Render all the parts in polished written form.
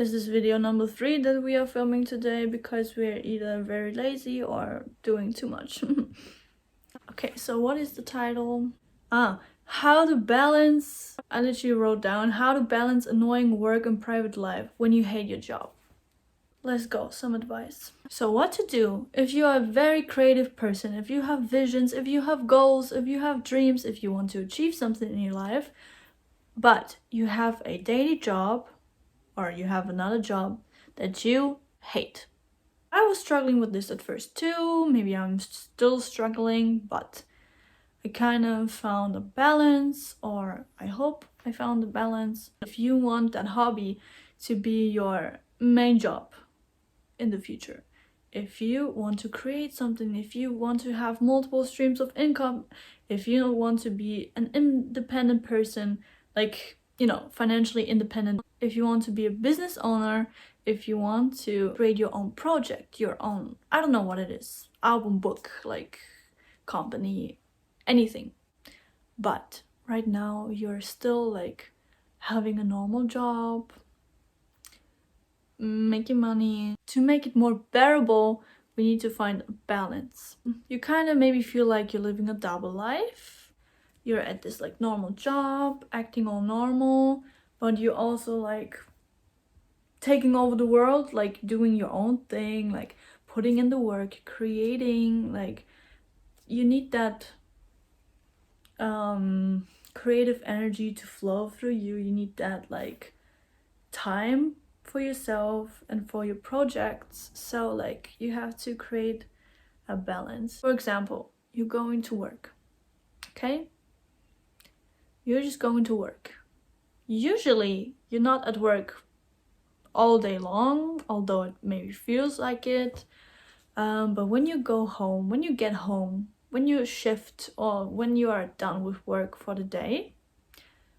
This is video number 3 that we are filming today because we're either very lazy or doing too much. Okay, so what is the title? How to balance. I literally wrote down how to balance annoying work and private life when you hate your job. Let's go, some advice. So what to do if you are a very creative person, if you have visions, if you have goals, if you have dreams, if you want to achieve something in your life, but you have a daily job or you have another job that you hate. I was struggling with this at first too, maybe I'm still struggling, but I kind of found a balance, or I hope I found a balance. If you want that hobby to be your main job in the future, if you want to create something, if you want to have multiple streams of income, if you want to be an independent person, like, you know, financially independent, if you want to be a business owner, if you want to create your own project, your own, I don't know what it is, album, book, like company, anything. But right now you're still like having a normal job, making money. To make it more bearable, we need to find a balance. You kind of maybe feel like you're living a double life. You're at this like normal job, acting all normal, but you're also like taking over the world, like doing your own thing, like putting in the work, creating, like you need that creative energy to flow through you. You need that like time for yourself and for your projects. So like you have to create a balance. For example, you're going to work, okay? You're just going to work. Usually you're not at work all day long, although it maybe feels like it. But when you go home, when you get home, when you shift, or when you are done with work for the day,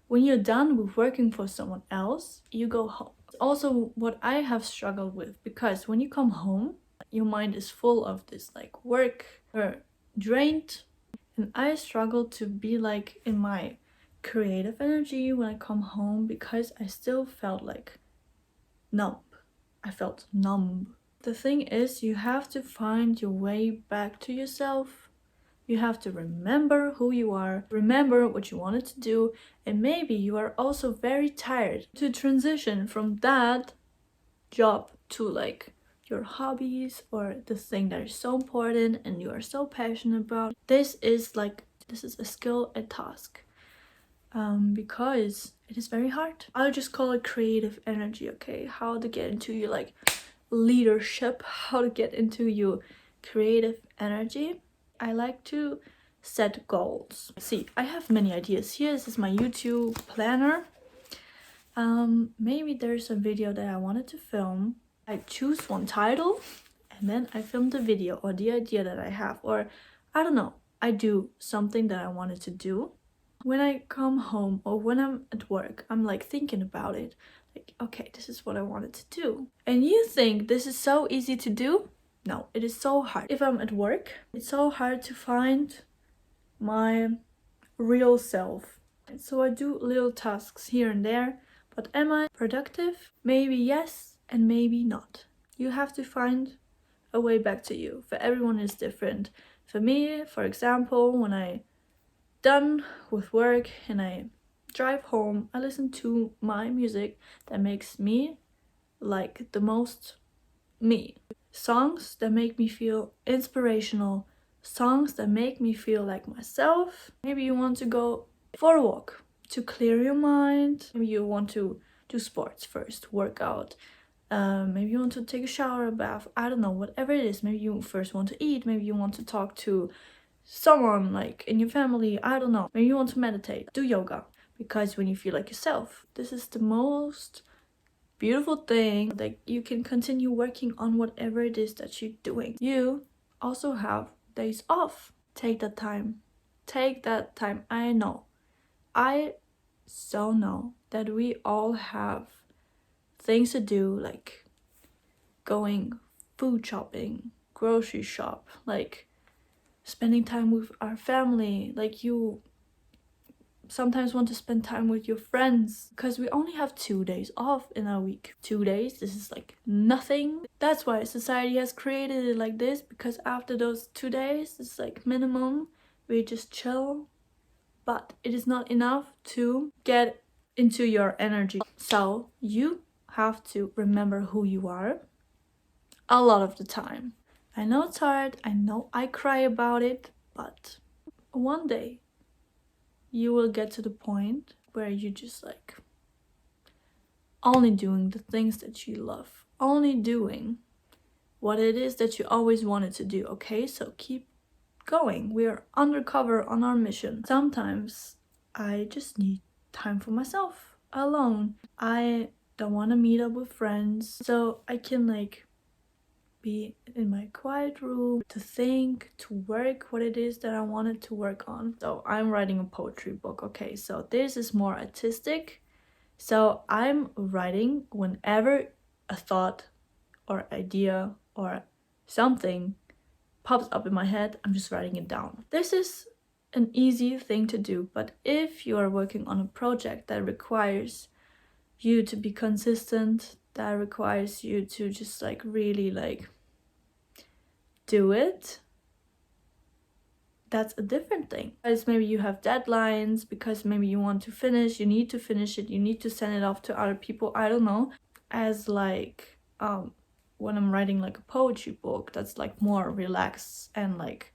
when you're done with working for someone else, you go home. Also what I have struggled with, because when you come home, your mind is full of this like work, or drained, and I struggle to be like in my creative energy when I come home, because I still felt like numb. I felt numb. The thing is, you have to find your way back to yourself. You have to remember who you are, remember what you wanted to do, and maybe you are also very tired to transition from that job to like your hobbies or the thing that is so important and you are so passionate about. This is a skill, a task, because it is very hard. I'll just call it creative energy, okay? How to get into your like leadership, how to get into your creative energy. I like to set goals. See, I have many ideas here. This is my YouTube planner. Maybe there's a video that I wanted to film. I choose one title and then I film the video or the idea that I have, or I don't know, I do something that I wanted to do. When I come home or when I'm at work, I'm like thinking about it, like, okay, this is what I wanted to do. And you think this is so easy to do? No, it is so hard. If I'm at work, it's so hard to find my real self. And so I do little tasks here and there, but am I productive? Maybe yes, and maybe not. You have to find a way back to you. For everyone is different. For me, for example, when I done with work and I drive home, I listen to my music that makes me like the most me. Songs that make me feel inspirational, songs that make me feel like myself. Maybe you want to go for a walk to clear your mind. Maybe you want to do sports first, work out. Maybe you want to take a shower, a bath, I don't know, whatever it is. Maybe you first want to eat, maybe you want to talk to someone like in your family, I don't know. Maybe you want to meditate, do yoga, because when you feel like yourself, this is the most beautiful thing, that you can continue working on whatever it is that you're doing. You also have days off. Take that time. Take that time. I so know that we all have things to do, like going food shopping, grocery shop, like spending time with our family, like you sometimes want to spend time with your friends, because we only have 2 days off in a week. 2 days, this is like nothing. That's why society has created it like this, because after those 2 days, it's like minimum, we just chill. But it is not enough to get into your energy. So you have to remember who you are a lot of the time. I know it's hard, I know I cry about it, but one day you will get to the point where you just like only doing the things that you love, only doing what it is that you always wanted to do. Okay, so keep going. We're undercover on our mission. Sometimes I just need time for myself alone. I don't want to meet up with friends, so I can like be in my quiet room to think, to work what it is that I wanted to work on. So I'm writing a poetry book. Okay, so this is more artistic. So I'm writing whenever a thought or idea or something pops up in my head, I'm just writing it down. This is an easy thing to do, but if you are working on a project that requires you to be consistent, that requires you to just like really like do it, that's a different thing. Because maybe you have deadlines, because maybe you want to finish, you need to finish it, you need to send it off to other people, I don't know. As like when I'm writing like a poetry book, that's like more relaxed and like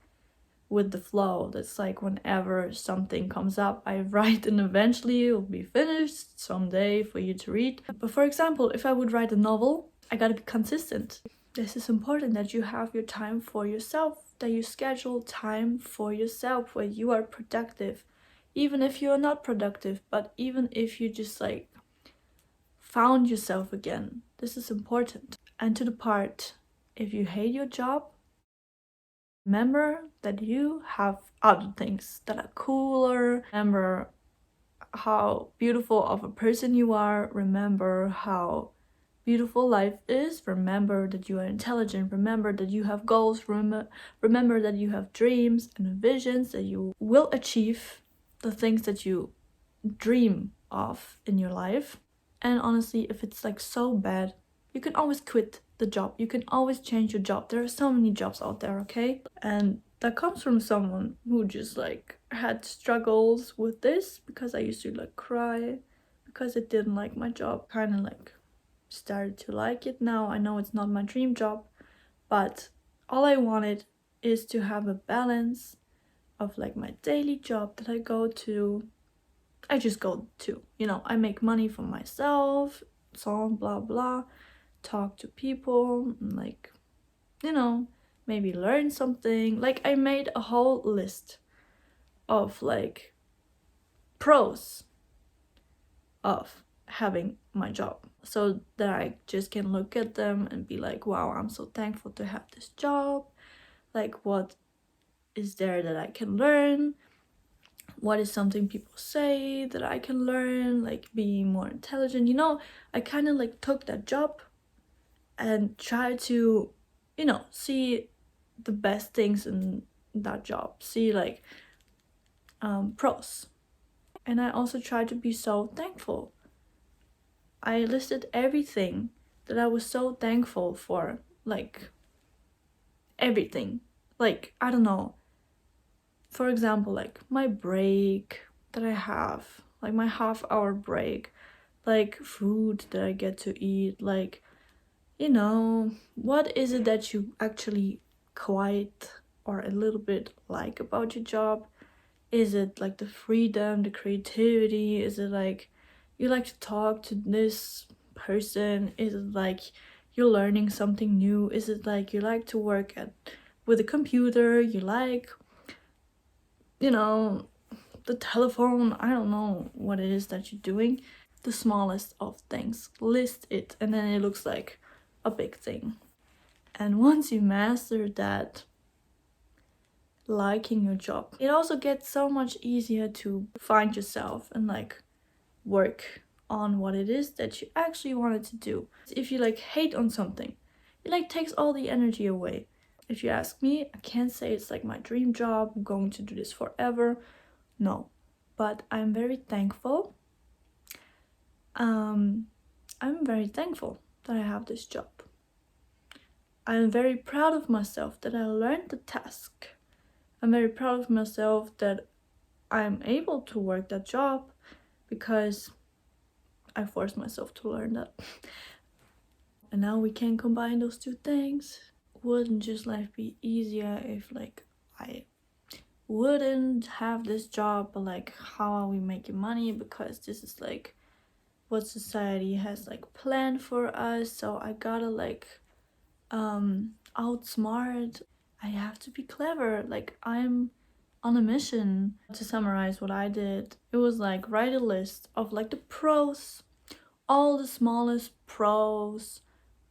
with the flow. That's like whenever something comes up, I write, and eventually it will be finished someday for you to read. But for example, if I would write a novel, I gotta be consistent. This is important, that you have your time for yourself, that you schedule time for yourself where you are productive, even if you are not productive, but even if you just like found yourself again. This is important. And to the part, if you hate your job, remember that you have other things that are cooler. Remember how beautiful of a person you are. Remember how beautiful life is. Remember that you are intelligent. Remember that you have goals. Remember that you have dreams and visions, that you will achieve the things that you dream of in your life. And honestly, if it's like so bad, you can always quit the job. You can always change your job. There are so many jobs out there, okay? And that comes from someone who just like had struggles with this, because I used to like cry because I didn't like my job. Kind of like started to like it now. I know it's not my dream job, but all I wanted is to have a balance of like my daily job that I go to. I just go to, I make money for myself, so blah blah, talk to people, and like, maybe learn something. Like I made a whole list of like pros of having my job, so that I just can look at them and be like, wow, I'm so thankful to have this job. Like, what is there that I can learn? What is something people say that I can learn? Like being more intelligent. I kind of like took that job and tried to, see the best things in that job. See like pros. And I also tried to be so thankful. I listed everything that I was so thankful for. Like everything. Like, I don't know. For example, like my break that I have, like my half-hour break, like food that I get to eat, like, what is it that you actually quite or a little bit like about your job? Is it like the freedom, the creativity? Is it like you like to talk to this person? Is it like you're learning something new? Is it like you like to work with a computer? You like the telephone? I don't know what it is that you're doing. The smallest of things, list it, and then it looks like a big thing. And once you master that, liking your job, it also gets so much easier to find yourself and like work on what it is that you actually wanted to do. If you like hate on something, it like takes all the energy away. If you ask me, I can't say it's like my dream job, I'm going to do this forever. No, but I'm very thankful. I'm very thankful that I have this job. I'm very proud of myself that I learned the task. I'm very proud of myself that I'm able to work that job because I forced myself to learn that. And now we can combine those two things. Wouldn't just life be easier if like I wouldn't have this job, but like how are we making money, because this is like what society has like planned for us. So I gotta like outsmart. I have to be clever. Like I'm on a mission. To summarize what I did, it was like write a list of like the pros, all the smallest pros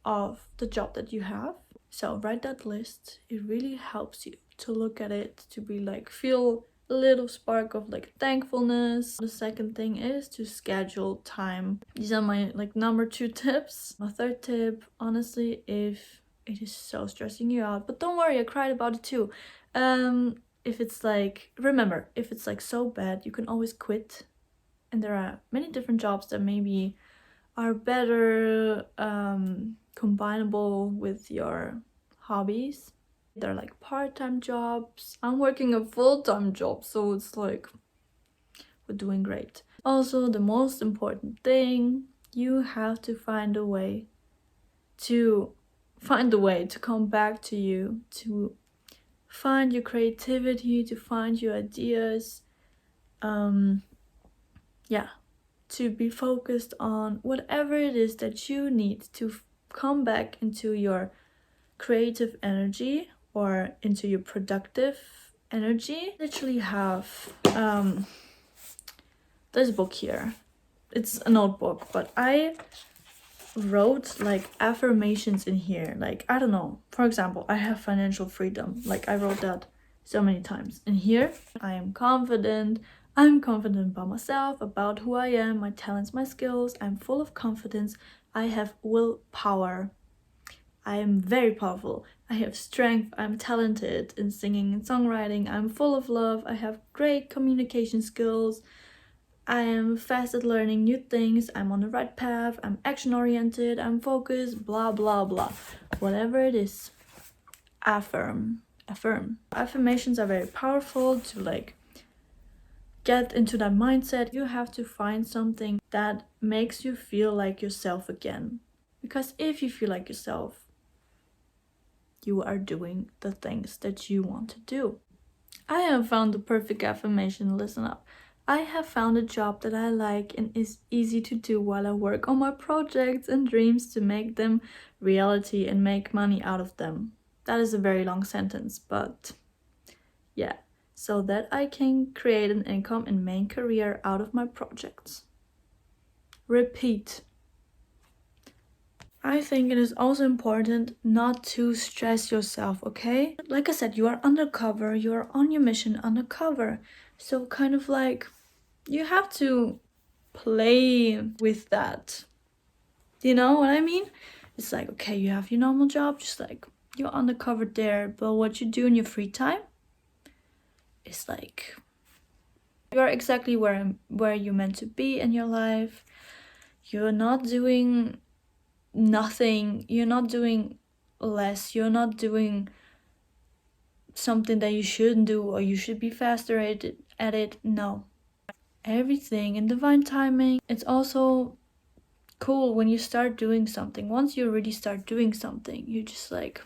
of the job that you have. So write that list. It really helps you to look at it, to be like feel a little spark of like thankfulness. The second thing is to schedule time. These are my like number 2 tips. My third tip, honestly, if it is so stressing you out, but don't worry, I cried about it too. If it's like, remember, if it's like so bad, you can always quit. And there are many different jobs that maybe are better combinable with your hobbies. They're like part-time jobs. I'm working a full-time job, so it's like we're doing great. Also, the most important thing, you have to find a way to come back to you, to find your creativity, to find your ideas. Yeah, to be focused on whatever it is that you need to come back into your creative energy or into your productive energy. I literally have this book here. It's a notebook, but I wrote like affirmations in here. Like, I don't know, for example, I have financial freedom. Like I wrote that so many times. And here, I am confident. I'm confident about myself, about who I am, my talents, my skills. I'm full of confidence. I have willpower. I am very powerful. I have strength. I'm talented in singing and songwriting. I'm full of love. I have great communication skills. I am fast at learning new things. I'm on the right path. I'm action oriented. I'm focused. Blah, blah, blah. Whatever it is, affirm. Affirmations are very powerful to like get into that mindset. You have to find something that makes you feel like yourself again. Because if you feel like yourself, you are doing the things that you want to do. I have found the perfect affirmation. Listen up. I have found a job that I like and is easy to do while I work on my projects and dreams to make them reality and make money out of them. That is a very long sentence, but yeah. So that I can create an income and main career out of my projects. Repeat. I think it is also important not to stress yourself, okay? Like I said, you are undercover, you are on your mission undercover. So kind of like, you have to play with that. You know what I mean? It's like, okay, you have your normal job, just like, you're undercover there, but what you do in your free time, it's like you are exactly where you're meant to be in your life. You're not doing nothing. You're not doing less. You're not doing something that you shouldn't do or you should be faster at it. No. Everything in divine timing. It's also cool when you start doing something. Once you really start doing something, you just like,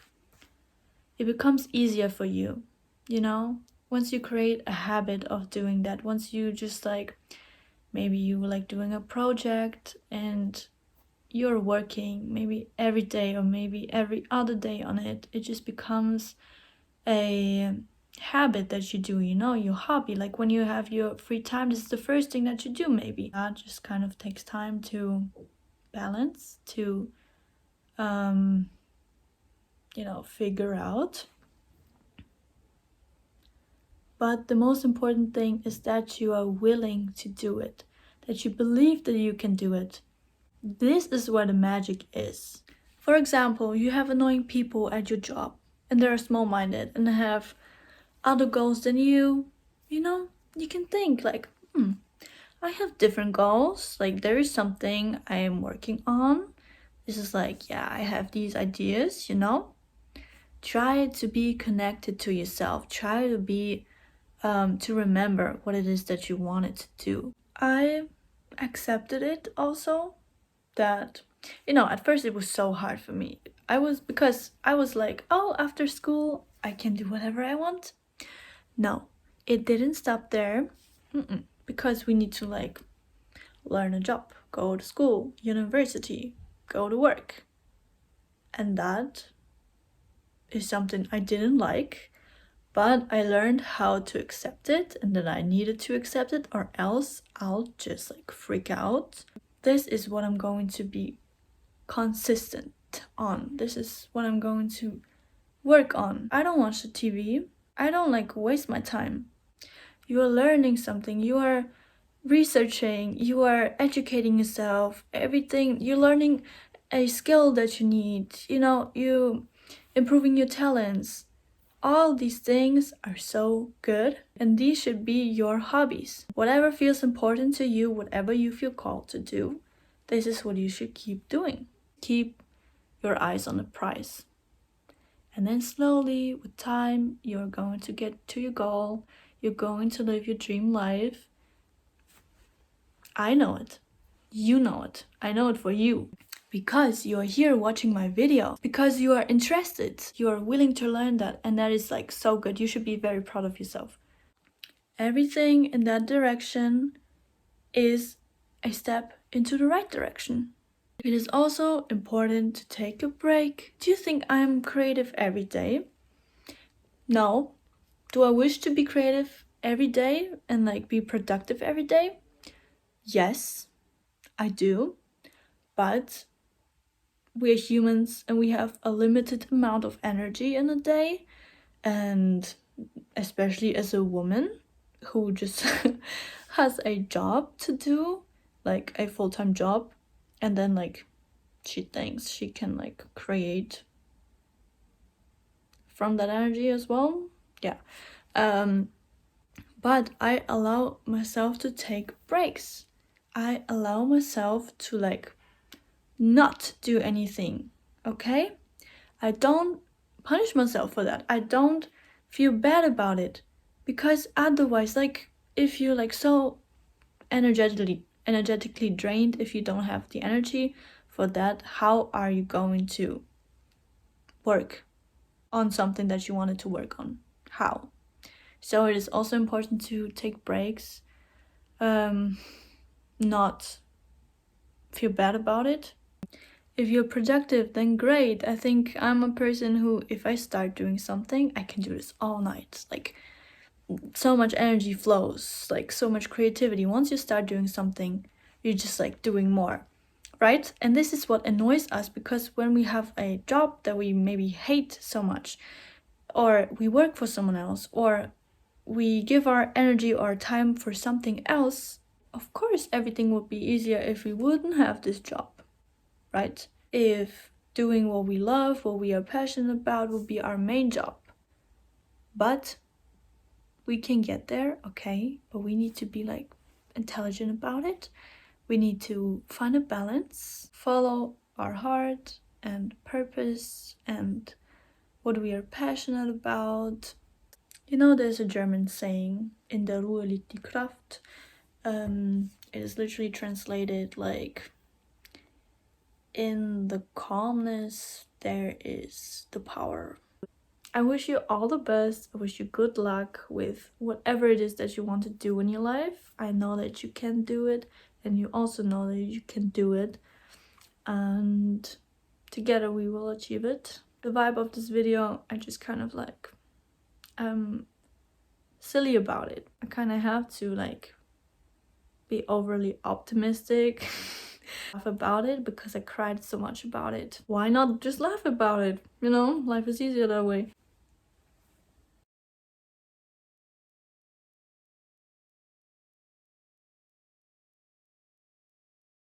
it becomes easier for you, you know? Once you create a habit of doing that, once you just like, maybe you like doing a project and you're working maybe every day or maybe every other day on it, it just becomes a habit that you do, you know, your hobby. Like when you have your free time, this is the first thing that you do maybe. That just kind of takes time to balance, to you know, figure out. But the most important thing is that you are willing to do it, that you believe that you can do it. This is where the magic is. For example, you have annoying people at your job and they're small-minded and have other goals than you. You know, you can think like, I have different goals. Like, there is something I am working on. This is like, yeah, I have these ideas, you know? Try to be connected to yourself. Try to be, to remember what it is that you wanted to do. I accepted it also that, at first it was so hard for me. Because I was like, oh, after school, I can do whatever I want. No, it didn't stop there. Because we need to like learn a job, go to school, university, go to work. And that is something I didn't like, but I learned how to accept it and that I needed to accept it, or else I'll just like freak out. This is what I'm going to be consistent on. This is what I'm going to work on. I don't watch the TV. I don't like waste my time. You are learning something. You are researching, you are educating yourself, everything, you're learning a skill that you need, you improving your talents. All these things are so good, and these should be your hobbies. Whatever feels important to you, whatever you feel called to do, this is what you should keep doing. Keep your eyes on the prize. And then slowly, with time, you're going to get to your goal. You're going to live your dream life. I know it. You know it. I know it for you. Because you are here watching my video. Because you are interested. You are willing to learn that. And that is like so good. You should be very proud of yourself. Everything in that direction is a step into the right direction. It is also important to take a break. Do you think I'm creative every day? No. Do I wish to be creative every day and like be productive every day? Yes, I do. But we're humans and we have a limited amount of energy in a day. And especially as a woman who just has a job to do, like a full-time job, and then like she thinks she can like create from that energy as well. Yeah. But I allow myself to take breaks. I allow myself to like not do anything, okay? I don't punish myself for that. I don't feel bad about it, because otherwise, like, if you're like so energetically drained, if you don't have the energy for that, how are you going to work on something that you wanted to work on? How? So it is also important to take breaks, not feel bad about it. If you're productive, then great. I think I'm a person who, if I start doing something, I can do this all night. Like, so much energy flows, like so much creativity. Once you start doing something, you're just like doing more, right? And this is what annoys us, because when we have a job that we maybe hate so much, or we work for someone else, or we give our energy or time for something else, of course everything would be easier if we wouldn't have this job, right? If doing what we love, what we are passionate about, would be our main job. But we can get there, okay, but we need to be like intelligent about it. We need to find a balance, follow our heart and purpose and what we are passionate about. There's a German saying, in der Ruhe liegt die Kraft. It is literally translated like, in the calmness there is the power. I wish you all the best. I wish you good luck with whatever it is that you want to do in your life. I know that you can do it, and you also know that you can do it, and together we will achieve it. The vibe of this video, I just kind of like silly about it. I kind of have to like be overly optimistic laugh about it, because I cried so much about it. Why not just laugh about it? Life is easier that way.